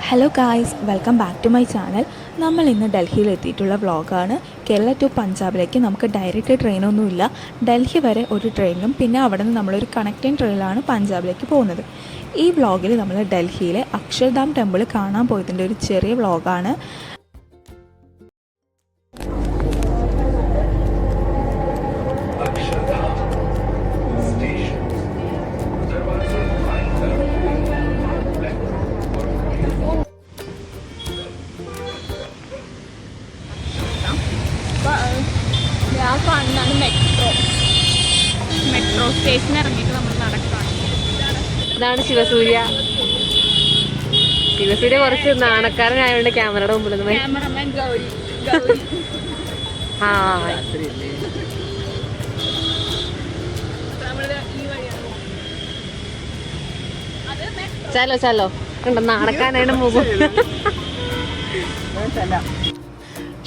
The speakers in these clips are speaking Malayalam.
Hello guys, welcome back to my channel. നമ്മൾ ഇന്ന് ഡൽഹിയിൽ എത്തിയിട്ടുള്ള വ്ളോഗാണ്. കേരള ടു പഞ്ചാബിലേക്ക് നമുക്ക് ഡയറക്റ്റ് ട്രെയിനൊന്നുമില്ല. ഡൽഹി വരെ ഒരു ട്രെയിനിലും പിന്നെ അവിടെ നിന്ന് നമ്മളൊരു കണക്റ്റിംഗ് ട്രെയിനിലാണ് പഞ്ചാബിലേക്ക് പോകുന്നത്. ഈ വ്ളോഗിൽ നമ്മൾ ഡൽഹിയിലെ അക്ഷർധാം ടെമ്പിൾ കാണാൻ പോയതിൻ്റെ ഒരു ചെറിയ വ്ളോഗാണ്. ഞാൻ കാണുന്നതാണ് മെട്രോ സ്റ്റേഷൻ ഇറങ്ങിയിട്ട് നമ്മൾ നടക്കുകയാണ്. ഇതാണ് ശിവസൂര്യ. കുറച്ച് നാണക്കാരനായതുകൊണ്ട് ക്യാമറയുടെ മുമ്പിൽ ക്യാമറമാൻ ഗൗരി. ആ ചലോ ചലോ കണ്ടോ, നാണക്കാനായിട്ട് മുഖം.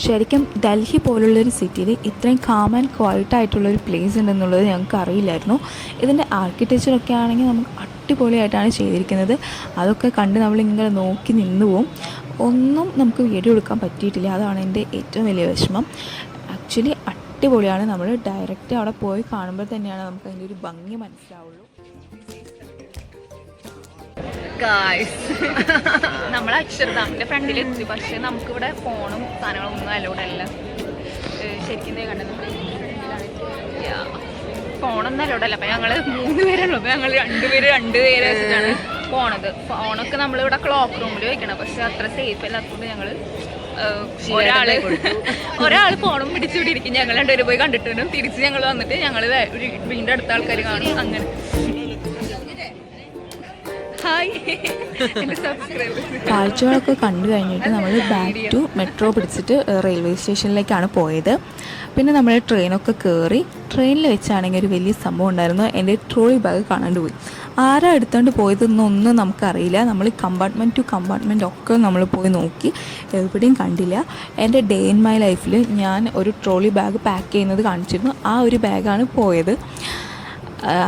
ശരിക്കും ഡൽഹി പോലുള്ളൊരു സിറ്റിയിൽ ഇത്രയും കാം ആൻഡ് ക്വയറ്റ് ആയിട്ടുള്ളൊരു പ്ലേസ് ഉണ്ടെന്നുള്ളത് ഞങ്ങൾക്ക് അറിയില്ലായിരുന്നു. ഇതിൻ്റെ ആർക്കിടെക്ചറൊക്കെ ആണെങ്കിൽ നമുക്ക് അടിപൊളിയായിട്ടാണ് ചെയ്തിരിക്കുന്നത്. അതൊക്കെ കണ്ട് നമ്മളിങ്ങനെ നോക്കി നിന്ന് പോവും. ഒന്നും നമുക്ക് വീഡിയോ എടുക്കാൻ പറ്റിയിട്ടില്ല. അതാണ് എൻ്റെ ഏറ്റവും വലിയ വിഷമം. ആക്ച്വലി അടിപൊളിയാണ്. നമ്മൾ ഡയറക്റ്റ് അവിടെ പോയി കാണുമ്പോൾ തന്നെയാണ് നമുക്ക് അതിൻ്റെ ഒരു ഭംഗി മനസ്സിലാവുള്ളൂ. നമ്മൾ അക്ഷർധാമിന്റെ ഫ്രണ്ടിലെത്തി. പക്ഷെ നമുക്കിവിടെ ഫോണും സാധനങ്ങളും ഒന്നും അലൗഡ് അല്ല. ശരിക്കും കണ്ടത് ഫോണൊന്നും അലൗഡ് അല്ല. അപ്പം ഞങ്ങൾ 3 പേരുള്ളൂ. അപ്പം ഞങ്ങൾ രണ്ടുപേര് വെച്ചിട്ടാണ് പോണത്. ഫോണൊക്കെ നമ്മളിവിടെ ക്ലോക്ക് റൂമിൽ വെക്കണം. പക്ഷെ അത്ര സേഫ് അല്ലാത്തതുകൊണ്ട് ഞങ്ങൾ ഒരാൾ ഫോണും പിടിച്ചുകൊണ്ടിരിക്കും. ഞങ്ങൾ രണ്ടുപേരും പോയി കണ്ടിട്ട് വരും. തിരിച്ച് ഞങ്ങൾ വന്നിട്ട് ഞങ്ങൾ വീണ്ടും അടുത്ത ആൾക്കാർ കാണും. അങ്ങനെ കാഴ്ചകളൊക്കെ കണ്ടു കഴിഞ്ഞിട്ട് നമ്മൾ ബാക്ക് ടു മെട്രോ പിടിച്ചിട്ട് റെയിൽവേ സ്റ്റേഷനിലേക്കാണ് പോയത്. പിന്നെ നമ്മൾ ട്രെയിനൊക്കെ കയറി. ട്രെയിനിൽ വെച്ചാണെങ്കിൽ ഒരു വലിയ സംഭവം ഉണ്ടായിരുന്നു. എൻ്റെ ട്രോളി ബാഗ് കാണാണ്ട് പോയി. ആരാ എടുത്തുകൊണ്ട് പോയതെന്നൊന്നും നമുക്കറിയില്ല. നമ്മൾ കമ്പാർട്ട്മെൻറ്റ് ടു കമ്പാർട്ട്മെൻറ്റ് ഒക്കെ നമ്മൾ പോയി നോക്കി, എവിടെയും കണ്ടില്ല. എൻ്റെ ഡേ ഇൻ മൈ ലൈഫിൽ ഞാൻ ഒരു ട്രോളി ബാഗ് പാക്ക് ചെയ്യുന്നത് കാണിച്ചിരുന്നു. ആ ഒരു ബാഗാണ് പോയത്.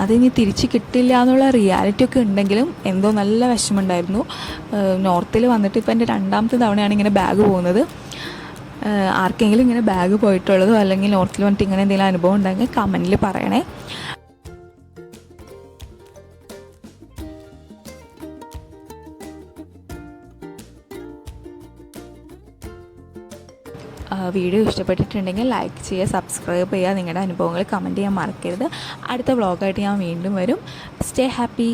അതിനി തിരിച്ച് കിട്ടില്ല എന്നുള്ള റിയാലിറ്റി ഒക്കെ ഉണ്ടെങ്കിലും എന്തോ നല്ല വിഷമമുണ്ടായിരുന്നു. നോർത്തിൽ വന്നിട്ട് ഇപ്പോൾ എൻ്റെ 2ാമത്തെ തവണയാണ് ഇങ്ങനെ ബാഗ് പോകുന്നത്. ആർക്കെങ്കിലും ഇങ്ങനെ ബാഗ് പോയിട്ടുള്ളതോ അല്ലെങ്കിൽ നോർത്തിൽ വന്നിട്ട് ഇങ്ങനെ എന്തെങ്കിലും അനുഭവം ഉണ്ടെങ്കിൽ കമൻറ്റിൽ പറയണേ. വീഡിയോ ഇഷ്ടപ്പെട്ടിട്ടുണ്ടെങ്കിൽ ലൈക്ക് ചെയ്യുക, സബ്സ്ക്രൈബ് ചെയ്യുക, നിങ്ങളുടെ അനുഭവങ്ങൾ കമൻറ്റ് ചെയ്യാൻ മറക്കരുത്. അടുത്ത വ്ളോഗായിട്ട് ഞാൻ വീണ്ടും വരും. Stay happy.